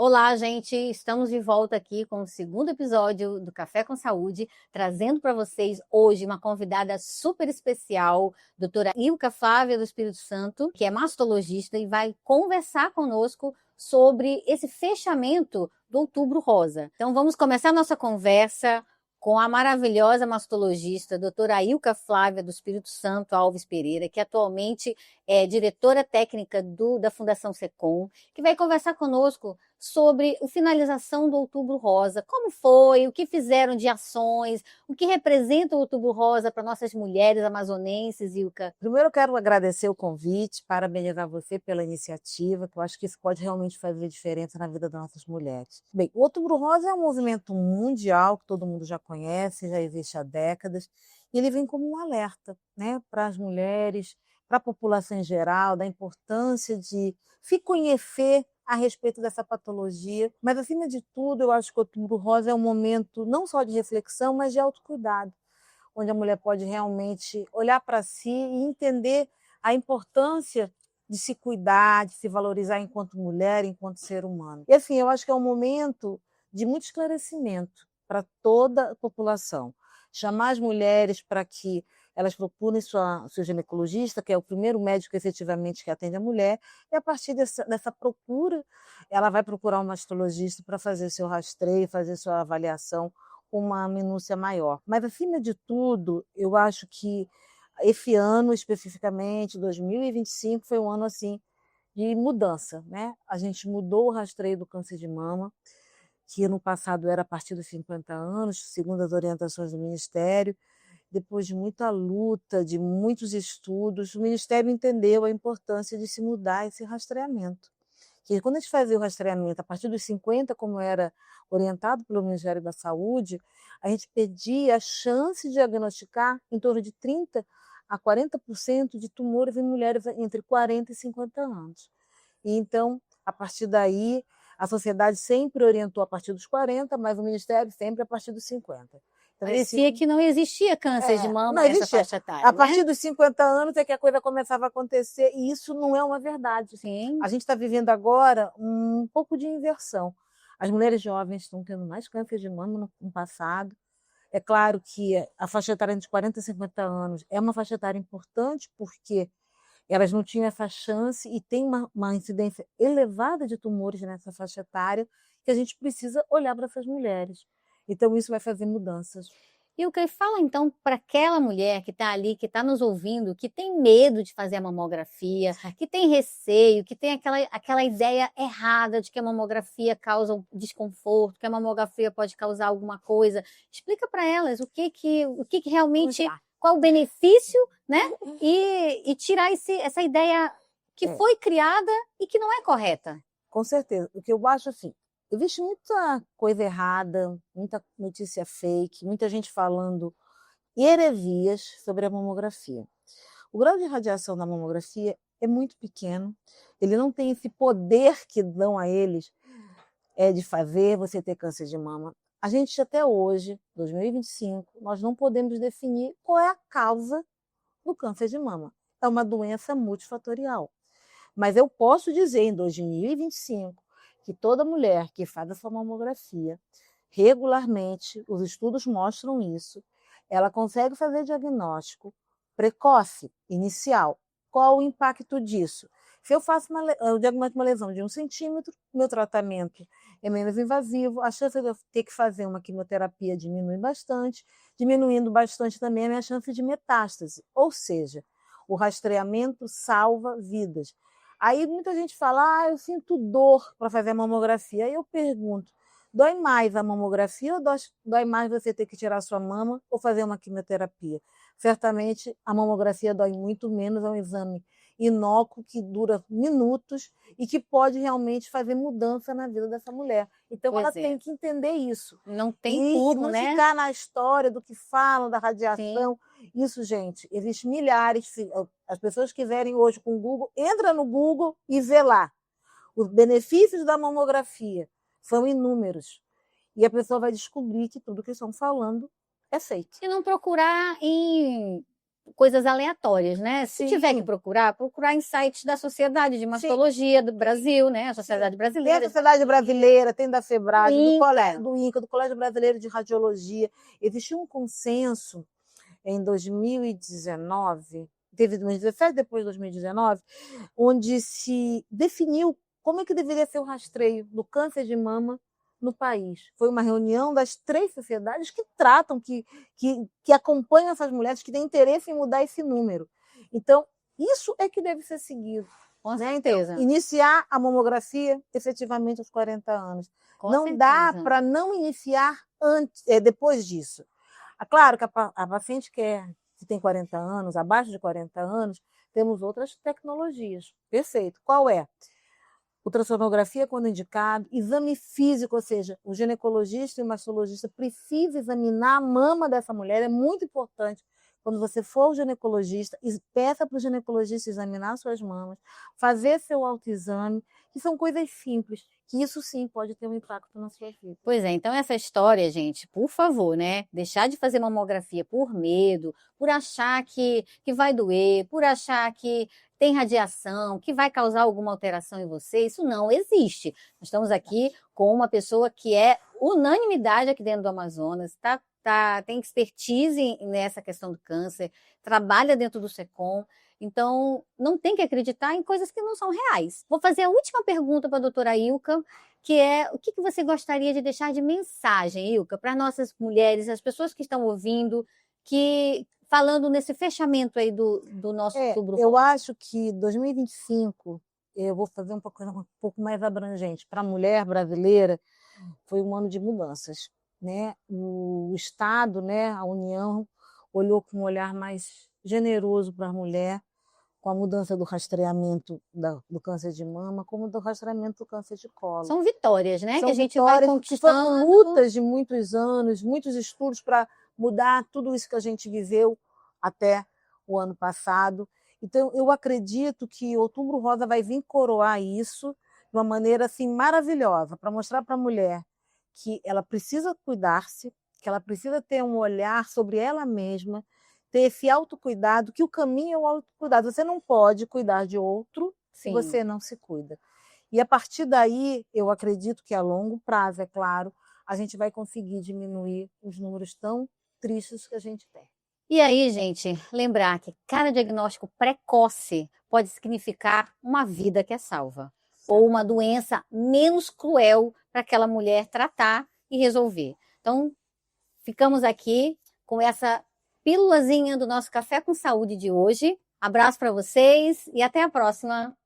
Olá, gente! Estamos de volta aqui com o segundo episódio do Café com Saúde, trazendo para vocês hoje uma convidada super especial, doutora Ilka Flávia do Espírito Santo, que é mastologista e vai conversar conosco sobre esse fechamento do Outubro Rosa. Então vamos começar a nossa conversa com a maravilhosa mastologista, doutora Ilka Flávia do Espírito Santo Alves Pereira, que atualmente é diretora técnica da Fundação SECOM, que vai conversar conosco sobre a finalização do Outubro Rosa. Como foi, o que fizeram de ações, o que representa o Outubro Rosa para nossas mulheres amazonenses, Ilka? Primeiro eu quero agradecer o convite, parabenizar você pela iniciativa, que eu acho que isso pode realmente fazer diferença na vida das nossas mulheres. Bem, o Outubro Rosa é um movimento mundial que todo mundo já conhece, já existe há décadas, e ele vem como um alerta, né, para as mulheres, para a população em geral, da importância de se conhecer a respeito dessa patologia, mas acima de tudo eu acho que o Outubro Rosa é um momento não só de reflexão, mas de autocuidado, onde a mulher pode realmente olhar para si e entender a importância de se cuidar, de se valorizar enquanto mulher, enquanto ser humano. E assim, eu acho que é um momento de muito esclarecimento para toda a população. Chamar as mulheres para que elas procurem seu ginecologista, que é o primeiro médico efetivamente que atende a mulher, e a partir dessa procura, ela vai procurar um mastologista para fazer seu rastreio, fazer sua avaliação com uma minúcia maior. Mas, acima de tudo, eu acho que esse ano, especificamente, 2025, foi um ano assim de mudança, né? A gente mudou o rastreio do câncer de mama, que no passado era a partir dos 50 anos, segundo as orientações do Ministério. Depois de muita luta, de muitos estudos, o Ministério entendeu a importância de se mudar esse rastreamento. Que quando a gente fazia o rastreamento a partir dos 50, como era orientado pelo Ministério da Saúde, a gente pedia a chance de diagnosticar em torno de 30% a 40% de tumores em mulheres entre 40 e 50 anos. E então, a partir daí, a sociedade sempre orientou a partir dos 40, mas o Ministério sempre a partir dos 50. Então, Parecia que não existia câncer de mama não nessa existia. faixa etária, A né? partir dos 50 anos é que a coisa começava a acontecer, e isso não é uma verdade. Sim. A gente está vivendo agora um pouco de inversão. As mulheres jovens estão tendo mais câncer de mama no passado. É claro que a faixa etária entre 40 e 50 anos é uma faixa etária importante, porque elas não tinham essa chance e tem uma incidência elevada de tumores nessa faixa etária, que a gente precisa olhar para essas mulheres. Então, isso vai fazer mudanças. Ilka, e fala então para aquela mulher que está ali, que está nos ouvindo, que tem medo de fazer a mamografia, que tem receio, que tem aquela ideia errada de que a mamografia causa um desconforto, que a mamografia pode causar alguma coisa. Explica para elas o que realmente, qual o benefício, né? E tirar essa ideia que foi criada e que não é correta. Com certeza. O que eu acho assim, existe muita coisa errada, muita notícia fake, muita gente falando heresias sobre a mamografia. O grau de radiação da mamografia é muito pequeno, ele não tem esse poder que dão a eles de fazer você ter câncer de mama. A gente até hoje, 2025, nós não podemos definir qual é a causa do câncer de mama. É uma doença multifatorial. Mas eu posso dizer, em 2025, que toda mulher que faz a sua mamografia regularmente, os estudos mostram isso, ela consegue fazer diagnóstico precoce, inicial. Qual o impacto disso? Se eu faço o diagnóstico de uma lesão de 1 centímetro, meu tratamento é menos invasivo, a chance de eu ter que fazer uma quimioterapia diminui bastante, diminuindo bastante também a minha chance de metástase. Ou seja, o rastreamento salva vidas. Aí muita gente fala, eu sinto dor para fazer a mamografia. Aí eu pergunto, dói mais a mamografia ou dói mais você ter que tirar sua mama ou fazer uma quimioterapia? Certamente a mamografia dói muito menos, é um exame inócuo que dura minutos e que pode realmente fazer mudança na vida dessa mulher. Então ela tem que entender isso. Não tem E como, não né? ficar na história do que falam, da radiação. Sim. Isso, gente, existem milhares. As pessoas que quiserem hoje com o Google, entra no Google e vê lá. Os benefícios da mamografia são inúmeros. E a pessoa vai descobrir que tudo que estão falando é fake. E não procurar em coisas aleatórias, né? Se Sim. tiver que procurar em sites da Sociedade de Mastologia do Brasil, né? A Sociedade Tem a Brasileira. Sociedade Brasileira, tem da FEBRAD, INCA. do INCA, do Colégio Brasileiro de Radiologia. Existiu um consenso em 2019, teve 2017, depois de 2019, onde se definiu como é que deveria ser o rastreio do câncer de mama no país. Foi uma reunião das 3 sociedades que tratam, que acompanham essas mulheres, que têm interesse em mudar esse número. Então, isso é que deve ser seguido. Com Né? certeza. Então, iniciar a mamografia efetivamente aos 40 anos. Com não certeza. dá para não iniciar depois disso. Claro que a paciente que tem 40 anos, abaixo de 40 anos, temos outras tecnologias. Perfeito. Qual é? Ultrassonografia quando indicado, exame físico, ou seja, o ginecologista e o mastologista precisam examinar a mama dessa mulher, é muito importante. Quando você for ao ginecologista, peça para o ginecologista examinar suas mamas, fazer seu autoexame, que são coisas simples, que isso sim pode ter um impacto na sua vida. Pois é, então essa história, gente, por favor, né? Deixar de fazer mamografia por medo, por achar que vai doer, por achar que tem radiação, que vai causar alguma alteração em você, isso não existe. Nós estamos aqui com uma pessoa que é unanimidade aqui dentro do Amazonas, tem expertise nessa questão do câncer, trabalha dentro do SECOM, então não tem que acreditar em coisas que não são reais. Vou fazer a última pergunta para a doutora Ilka, que é o que você gostaria de deixar de mensagem, Ilka, para nossas mulheres, as pessoas que estão ouvindo, falando nesse fechamento aí do nosso Outubro Rosa. Eu acho que 2025, eu vou fazer um pouco mais abrangente, para a mulher brasileira, foi um ano de mudanças. Né? O Estado, né, a União, olhou com um olhar mais generoso para a mulher, com a mudança do rastreamento do câncer de mama, como do rastreamento do câncer de colo. São vitórias, né? São que a gente vitórias vai conquistando. Que foram lutas de muitos anos, muitos estudos para mudar tudo isso que a gente viveu até o ano passado. Então, eu acredito que Outubro Rosa vai vir coroar isso de uma maneira assim, maravilhosa, para mostrar para a mulher que ela precisa cuidar-se, que ela precisa ter um olhar sobre ela mesma, ter esse autocuidado, que o caminho é o autocuidado. Você não pode cuidar de outro se você não se cuida. E a partir daí, eu acredito que a longo prazo, é claro, a gente vai conseguir diminuir os números tão tristes que a gente tem. E aí, gente, lembrar que cada diagnóstico precoce pode significar uma vida que é salva, ou uma doença menos cruel para aquela mulher tratar e resolver. Então, ficamos aqui com essa pílulazinha do nosso Café com Saúde de hoje. Abraço para vocês e até a próxima.